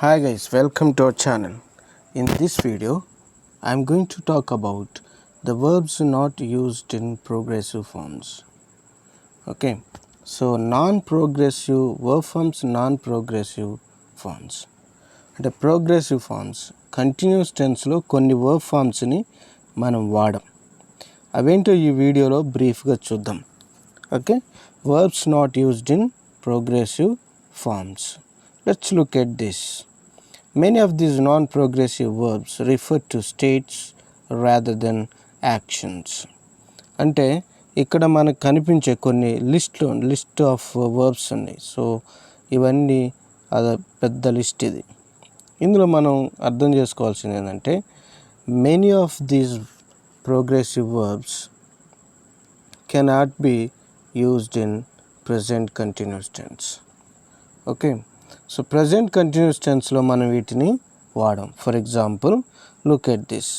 Hi guys, welcome to our channel. In this video, I am going to talk about the verbs not used in progressive forms. Okay, so non-progressive verb forms, non-progressive forms. అంటే progressive forms continuous టెన్స్లో కొన్ని verb ఫార్మ్స్ని మనం వాడం. అవేంటో ఈ వీడియోలో బ్రీఫ్గా చూద్దాం. Okay, verbs not used in progressive forms. Let's look at this. Many of these non-progressive verbs refer to states rather than actions. అంటే ఇక్కడ మనకు కనిపించే కొన్ని లిస్ట్ ఆఫ్ వర్బ్స్ ఉన్నాయి. సో ఇవన్నీ అది పెద్ద లిస్ట్ ఇది. ఇందులో మనం అర్థం చేసుకోవాల్సింది ఏంటంటే many of these progressive verbs cannot be used in present continuous tense. Okay, so present continuous టెన్స్లో మనం వీటిని వాడం. For example, look at this,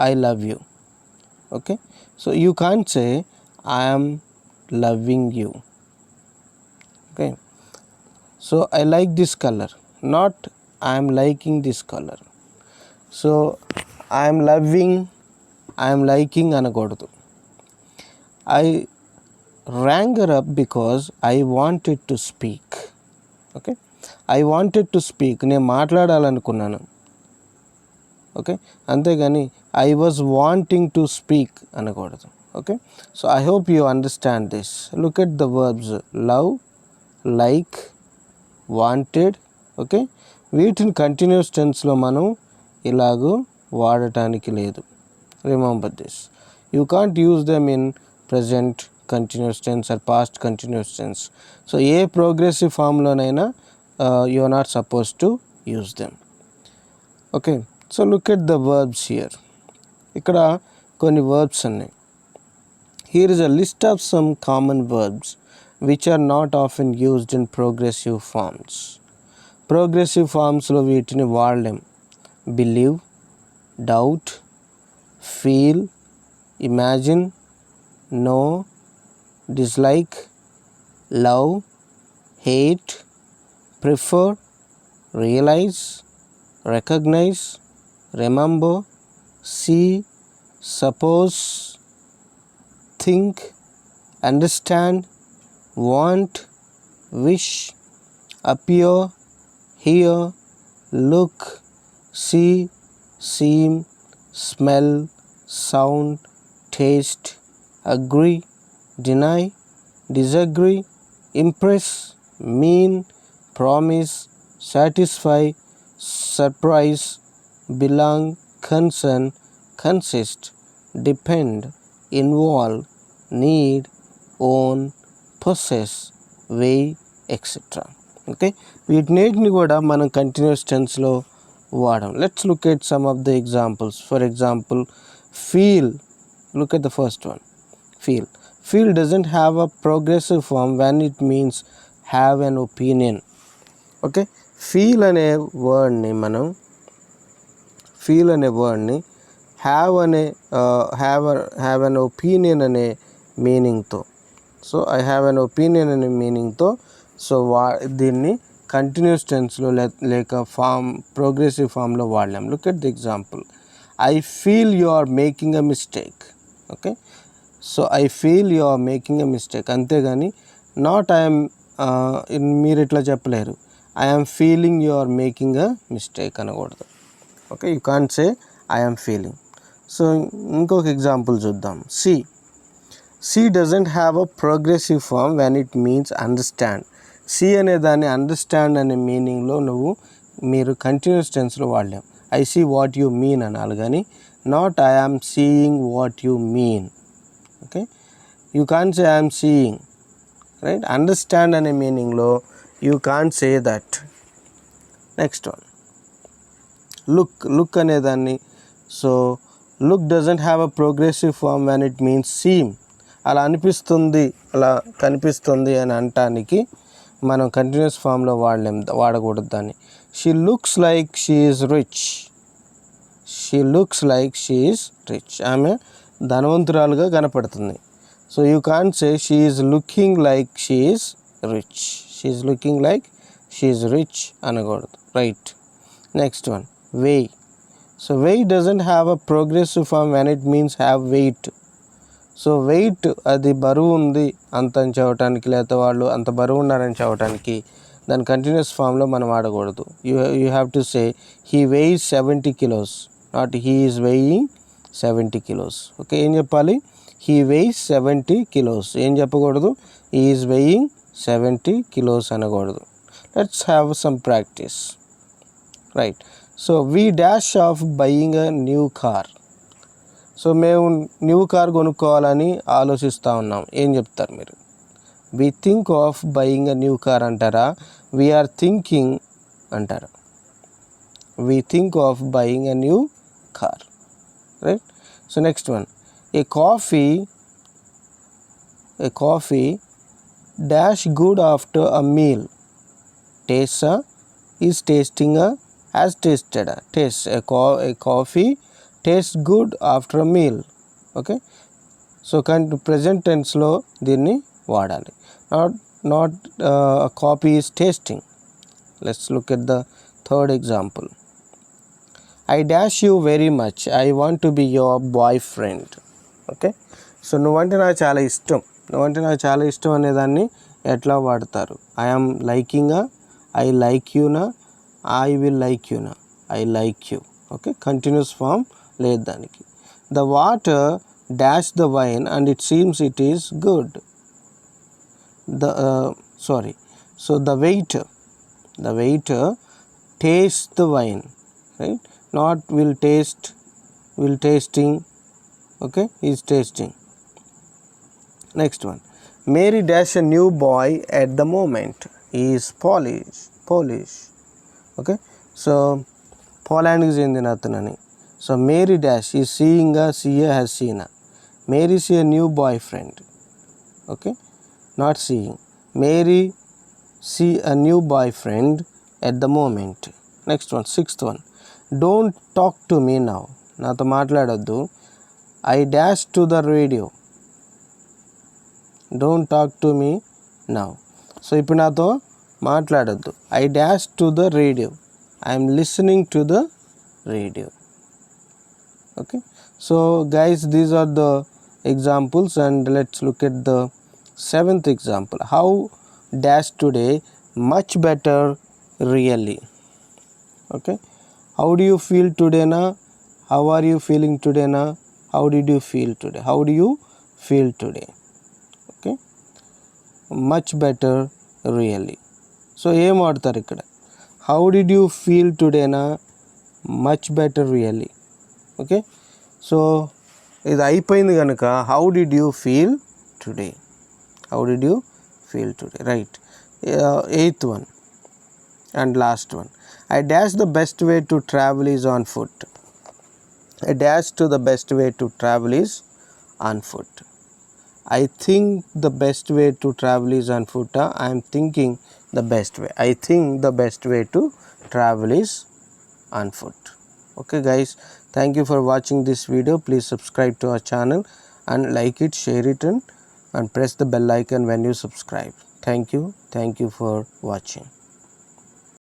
I love you. Okay, so you can't say I am loving you. Okay, so I like this colour, not I am liking this colour. So I am loving, I am liking అనకూడదు. I rang her up because I wanted to speak. Okay, I wanted to speak, నేను మాట్లాడాలనుకున్నాను. Okay, అంతేగాని I was wanting to speak అనకూడదు. Okay, so I hope you understand this. Look at the verbs love, like, wanted. Okay, వీటిని continuous టెన్స్లో మనం ఇలాగూ వాడటానికి లేదు. Remember this. You can't use them in present continuous tense or past continuous tense. So ఏ progressive ఫామ్లోనైనా you are not suppose to use them. Okay, so look at the verbs here. ఇక్కడ కొన్ని verbs ఉన్నాయి. Here is a list of some common verbs which are not often used in progressive forms. Progressive ఫార్మ్స్లో వీటిని వాడలేం. Believe, doubt, feel, imagine, know, dislike, love, hate, prefer, realize, recognize, remember, see, suppose, think, understand, want, wish, appear, hear, look, see, seem, smell, sound, taste, agree, deny, disagree, impress, mean, promise, satisfy, surprise, belong, concern, consist, depend, involve, need, own, possess, weigh, etc. Okay, వీటిని కూడా మనం continuous టెన్స్లో వాడాం. Let's look at some of the examples. For example, feel. Look at the first one, feel. Feel doesn't have a progressive form when it means have an opinion. Okay, feel అనే వర్డ్ని మనం have an opinion అనే మీనింగ్తో, so I have an opinion అనే మీనింగ్తో so దీన్ని continuous టెన్స్లో లేక ప్రోగ్రెసివ్ ఫామ్లో వాడలేం. Look at the example, I feel you are making a mistake. Okay, so I feel you are making a mistake. అంతేగాని నాట్ ఐఎమ్, మీరు ఇట్లా చెప్పలేరు, I'm feeling you are making a mistake అనకూడదు. Okay, you can't say I'm feeling. So ఇంకొక example చూద్దాం. See doesn't have a progressive form when it means understand. See అనే దాన్ని understand అనే మీనింగ్లో మీరు కంటిన్యూస్ టెన్స్లో వాడలేం. I see what you mean అనాలి, కానీ not I am seeing what you mean. Okay, you can't say I'm seeing, right? Understand అనే మీనింగ్లో you can't say that. Next one, look అనేదాన్ని. So look doesn't have a progressive form when it means seem. అలా అనిపిస్తుంది, అలా కనిపిస్తుంది అని అనటానికి మనం కంటిన్యూస్ ఫామ్లో వాడకూడదు దాన్ని. She looks like she is rich. ఆమె ధనవంతురాలుగా కనపడుతుంది. So you can't say she is looking like she is rich అనకూడదు, right? Next one, weigh. So weigh doesn't have a progressive form when it means have weight. So weight అది బరువు ఉంది అంత అని చెప్పడానికి, లేకపోతే వాళ్ళు అంత బరువు ఉన్నారని చెప్పడానికి దాని కంటిన్యూస్ ఫామ్లో మనం వాడకూడదు. You have to say he weighs 70 kilos, not he is weighing 70 kilos. Okay, ఏం చెప్పాలి? He weighs 70 kilos. ఏం చెప్పకూడదు? హీ ఈజ్ వెయింగ్ 70 kilos అనకూడదు. Let's have some practice. Right. So we dash of buying a new car. సో మేము new car కొనుక్కోవాలని ఆలోచిస్తూ ఉన్నాం. ఏం చెప్తారు మీరు? We think of buying a new car అంటారా? వీఆర్ థింకింగ్ అంటారా? We think of buying a new car. Right. So next one, a coffee dash good after a meal. Taste is tasting has tasted. Taste a coffee taste good after a meal. Okay, so present టెన్స్లో దీన్ని వాడాలి. Not coffee is tasting. Let's look at the third example. I dash you very much, I want to be your boy friend. Okay, so నువ్వంటే నాకు చాలా ఇష్టం అనేదాన్ని ఎట్లా వాడతారు? I am liking, I like యూనా, ఐ విల్ లైక్ యూనా, I like you. Okay, continuous form లేదు దానికి. The water dash the wine and it seems it is good. So the waiter taste the wine. Right, not will tasting. Okay, is tasting. Next one, Mary dash a new boy at the moment, is Polish. Okay, so పోలాండ్కి చెందిన అతనని. So Mary dash ఈ seeing, has seen. Mary see a new boy friend. Okay, not seeing. Mary see a new boy friend at the moment. Next one, sixth one, don't talk to me now. నాతో మాట్లాడొద్దు. I dash to the radio. Don't talk to me now. So ఇప్పుడు నాతో మాట్లాడొద్దు. I dash to the radio. I'm listening to the radio. Okay, so guys, these are the examples, and let's look at the seventh example. How dash today much better really. Okay, how do you feel today na? How are you feeling today na? How did you feel today? How do you feel today? Okay, much better really. So ఏం వాడతారు ఇక్కడ? How did you feel today na? Much better really. Okay, so ఇది అయిపోయింది కనుక how did you feel today. Right. Eighth one and last one, I dash the best way to travel is on foot. I dash to the best way to travel is on foot. I think the best way to travel is on foot. I M thinking the best way. I think the best way to travel is on foot. Okay guys, thank you for watching this video. Please subscribe to our channel and like it, share it, and press the bell icon when you subscribe. Thank you for watching.